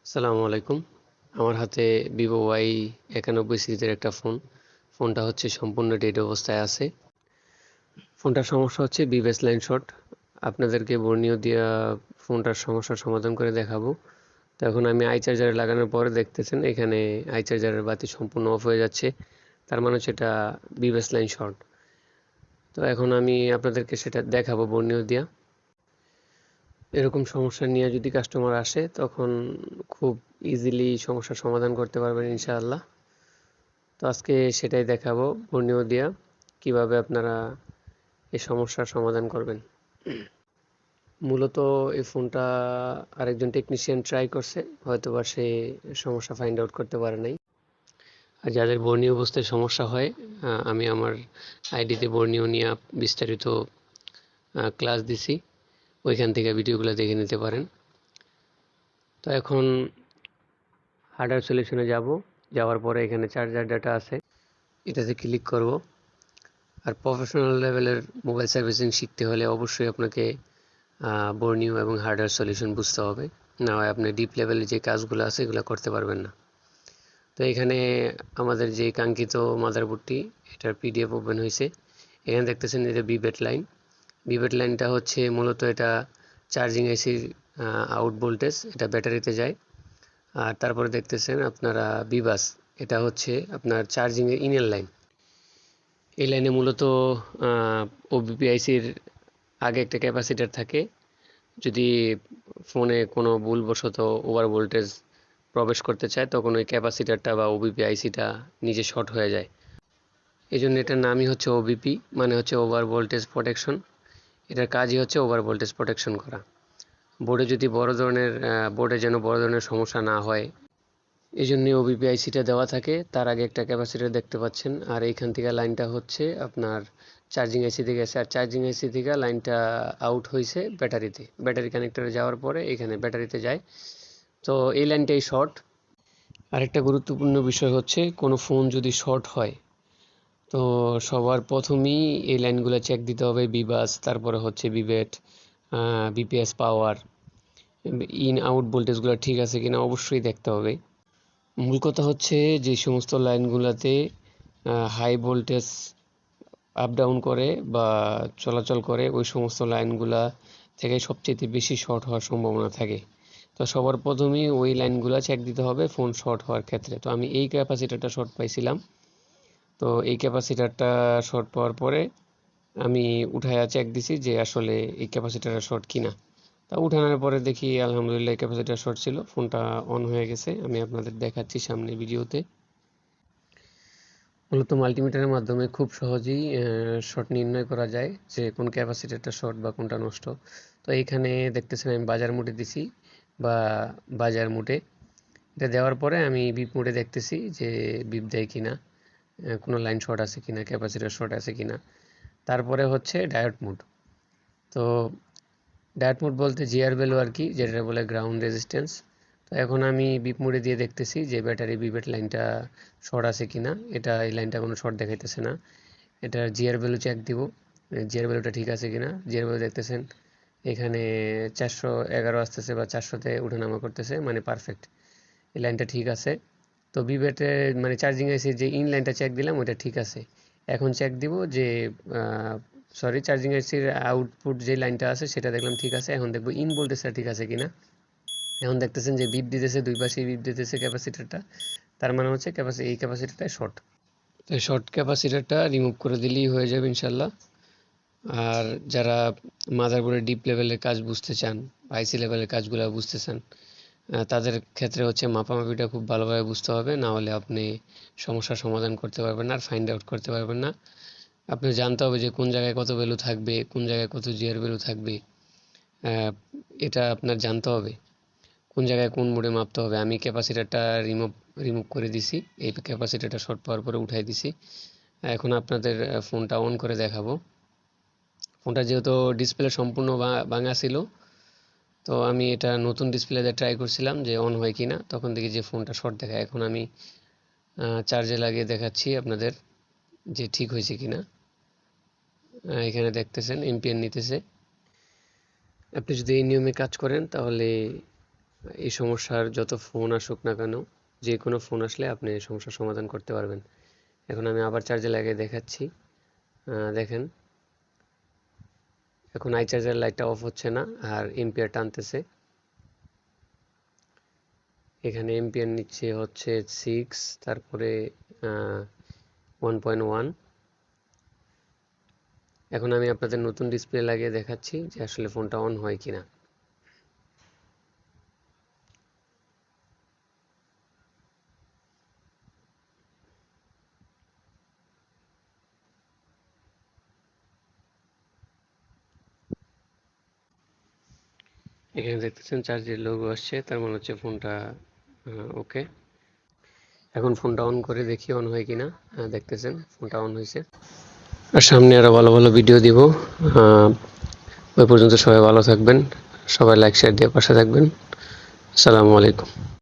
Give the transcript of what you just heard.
আসসালামু আলাইকুম। আমার হাতে ভিভো Y91 সিরিজের একটা ফোনটা হচ্ছে সম্পূর্ণ ডেড অবস্থায় আছে। ফোনটার সমস্যা হচ্ছে বিবেস লাইন শর্ট। আপনাদেরকে বর্ণীয় দিয়া ফোনটার সমস্যার সমাধান করে দেখাবো। তো এখন আমি আই চার্জারে লাগানোর পরে দেখতেছেন এখানে আই চার্জারের বাতি সম্পূর্ণ অফ হয়ে যাচ্ছে, তার মানে হচ্ছে এটা বিবেস লাইন শর্ট। তো এখন আমি আপনাদেরকে সেটা দেখাবো বর্ণীয় দিয়া। এরকম সমস্যা নিয়ে যদি কাস্টমার আসে তখন খুব ইজিলি সমস্যার সমাধান করতে পারবেন ইনশাআল্লাহ। তো আজকে সেটাই দেখাবো বর্ণীয় দিয়া কিভাবে আপনারা এই সমস্যার সমাধান করবেন। মূলত এই ফোনটা আরেকজন টেকনিশিয়ান ট্রাই করছে, হয়তোবা সে সমস্যা ফাইন্ড আউট করতে পারে নাই। আর যাদের বর্ণীয় অবস্থায় সমস্যা হয়, আমি আমার আইডিতে বর্ণীয় নিয়ে বিস্তারিত ক্লাস দিছি, ওইখান থেকে ভিডিওগুলো দেখে নিতে পারেন। তো এখন হার্ডওয়্যার সলিউশনে যাব, যাওয়ার পরে এখানে চার্জার ডাটা আছে, এটাতে ক্লিক করব। আর প্রফেশনাল লেভেলের মোবাইল সার্ভিসিং শিখতে হলে অবশ্যই আপনাকে বর্ণীয় এবং হার্ডওয়্যার সলিউশন বুঝতে হবে, না হয় আপনি ডিপ লেভেলে যে কাজগুলো আছে এগুলো করতে পারবেন না। তো এখানে আমাদের যে কাঙ্ক্ষিত মাদারবোর্ডটি, এটার পিডিএফ ওপেন হয়েছে। এখানে দেখতেছেন যে বিবেট লাইন। বিবেট লাইনটা হচ্ছে মূলত এটা চার্জিং আইসির আউট ভোল্টেজ, এটা ব্যাটারিতে যায়। আর তারপরে দেখতেছেন আপনারা বিবাস, এটা হচ্ছে আপনার চার্জিংয়ের ইনার লাইন। এই লাইনে মূলত ওবিপিআইসির আগে একটা ক্যাপাসিটার থাকে। যদি ফোনে কোনো ভুলবশত ওভার ভোল্টেজ প্রবেশ করতে চায় তখন ওই ক্যাপাসিটারটা বা ওবিপিআইসিটা নিজে শর্ট হয়ে যায়। এই জন্য এটার নামই হচ্ছে ওবিপি, মানে হচ্ছে ওভার ভোল্টেজ প্রোটেকশন। এটার কাজই হচ্ছে ওভার ভোল্টেজ প্রোটেকশন করা। বোর্ডে যদি বোর্ডে যেন বড় ধরনের সমস্যা না হয়, এই জন্য ওবিপিআইসিটা দেওয়া থাকে। তার আগে একটা ক্যাপাসিটার দেখতে পাচ্ছেন, আর এইখান থেকে লাইনটা হচ্ছে আপনার চার্জিং আইসি থেকে গেছে, আর চার্জিং আইসি থেকে লাইনটা আউট হয়েছে ব্যাটারিতে, ব্যাটারি কানেক্টরে যাওয়ার পরে এখানে ব্যাটারিতে যায়। তো এই লাইনটাই শর্ট। আরেকটা গুরুত্বপূর্ণ বিষয় হচ্ছে কোনো ফোন যদি শর্ট হয় তো সবার প্রথমেই এই লাইনগুলো চেক দিতে হবে, বিবাস, তারপরে হচ্ছে বিবেট, বিপিএস পাওয়ার, ইন আউট ভোল্টেজগুলো ঠিক আছে কিনা অবশ্যই দেখতে হবে। মূল কথা হচ্ছে যে সমস্ত লাইনগুলোতে হাই ভোল্টেজ আপ ডাউন করে বা চলাচল করে, ওই সমস্ত লাইনগুলা থেকে সবচেয়ে বেশি শর্ট হওয়ার সম্ভাবনা থাকে। তো সবার প্রথমেই ওই লাইনগুলো চেক দিতে হবে ফোন শর্ট হওয়ার ক্ষেত্রে। তো আমি এই ক্যাপাসিটারটা শর্ট পাইছিলাম, তো এই ক্যাপাসিটারটা শর্ট পাওয়ার পরে আমি উঠায়া চেক দিছি যে আসলে এই ক্যাপাসিটারটা শর্ট কিনা। তা উঠানোর পরে দেখি আলহামদুলিল্লাহ ক্যাপাসিটার শর্ট ছিল, ফোনটা অন হয়ে গেছে। আমি আপনাদের দেখাচ্ছি সামনে ভিডিওতে। মূলত মাল্টিমিটারের মাধ্যমে খুব সহজেই শর্ট নির্ণয় করা যায় যে কোন ক্যাপাসিটরটা শর্ট বা কোনটা নষ্ট। তো এইখানে দেখতেছেন আমি বাজার মোডে দিছি, বা বাজার মোডে এটা দেওয়ার পরে আমি বিপ মোডে দেখতেছি যে বিপ দেয় কিনা, কোনো লাইন শর্ট আছে কিনা, ক্যাপাসিটর শর্ট আছে কিনা। তারপরে হচ্ছে ডায়োড মোড। তো ডায়োড মোড বলতে জিআর ভ্যালু আর কি, যেটা বলে গ্রাউন্ড রেজিস্ট্যান্স। তো এখন আমি বিপ মোডে দিয়ে দেখতেছি যে ব্যাটারি বিবেট লাইনটা শর্ট আছে কিনা। এই লাইনটা কোনো শর্ট দেখাইতেছে না। এটা জিআর ভ্যালু চেক দিব, জিআর ভ্যালুটা ঠিক আছে কিনা। জিআর ভ্যালু দেখতেছেন এখানে 411 আসতেছে বা 400-তে উঠানামা করতেছে, মানে পারফেক্ট, এই লাইনটা ঠিক আছে। তো বিবেটে মানে চার্জিং আইসির যে ইন লাইনটা চেক দিলাম ওইটা ঠিক আছে। এখন চেক দিব যে চার্জিং আইসির আউটপুট যে লাইনটা আছে সেটা দেখলাম ঠিক আছে। এখন দেখবো ইন ভোল্টেজটা ঠিক আছে কিনা। এখন দেখতেছেন যে বিপ দিতেছে, দুই পাশেই বিপ দিতেছে ক্যাপাসিটারটা, তার মানে হচ্ছে এই ক্যাপাসিটারটা শর্ট। তো শর্ট ক্যাপাসিটারটা রিমুভ করে দিলেই হয়ে যাবে ইনশাল্লাহ। আর যারা মাদারবোর্ডের ডিপ লেভেলের কাজ বুঝতে চান, আইসি লেভেলের কাজগুলো বুঝতে চান, তাদের ক্ষেত্রে হচ্ছে মাপামাপিটা খুব ভালোভাবে বুঝতে হবে, না হলে আপনি সমস্যার সমাধান করতে পারবেন না আর ফাইন্ড আউট করতে পারবেন না। আপনি জানতে হবে যে কোন জায়গায় কত ভ্যালু থাকবে, কোন জায়গায় কত জিআর ভ্যালু থাকবে, এটা আপনার জানতে হবে। কোন জায়গায় কোন মোডে মাপতে হবে। আমি ক্যাপাসিটারটা রিমুভ করে দিছি, এই ক্যাপাসিটারটা শর্ট পাওয়ার পরে উঠাই দিছি। এখন আপনাদের ফোনটা অন করে দেখাবো। ফোনটা যেহেতু ডিসপ্লে সম্পূর্ণ ভাঙা ছিল, তো আমি এটা নতুন ডিসপ্লেতে ট্রাই করছিলাম যে অন হয় কিনা, তখন দেখি যে ফোনটা শর্ট দেখায়। এখন আমি চার্জে লাগিয়ে দেখাচ্ছি আপনাদের যে ঠিক হয়েছে কিনা। এখানে দেখতেছেন এম্পিয়ার নিতেছে। আপনি যদি এই নিয়মে কাজ করেন তাহলে এই সমস্যার যত ফোন আসুক না কেন, যে কোনো ফোন আসলে আপনি এই সমস্যার সমাধান করতে পারবেন। এখন আমি আবার চার্জে লাগিয়ে দেখাচ্ছি। দেখেন এখন আই চার্জার লাইটটা অফ হচ্ছে না আর এম্পিয়ার টানতেছে। এখানে এম্পিয়ার নিচ্ছে হচ্ছে 6, তারপরে 1.1। এখন আমি আপনাদের নতুন ডিসপ্লে লাগিয়ে দেখাচ্ছি যে আসলে ফোনটা অন হয় কিনা। এখানে দেখতেছেন চার্জের লোগো আসছে, তার মানে হচ্ছে ফোনটা ওকে। এখন ফোনটা অন করে দেখি অন হয় কিনা। দেখতেছেন ফোনটা অন হয়েছে। আর সামনে আরো ভালো ভালো ভিডিও দিব। ওই পর্যন্ত সবাই ভালো থাকবেন, সবাই লাইক শেয়ার দিয়ে পাশে থাকবেন। আসসালামু আলাইকুম।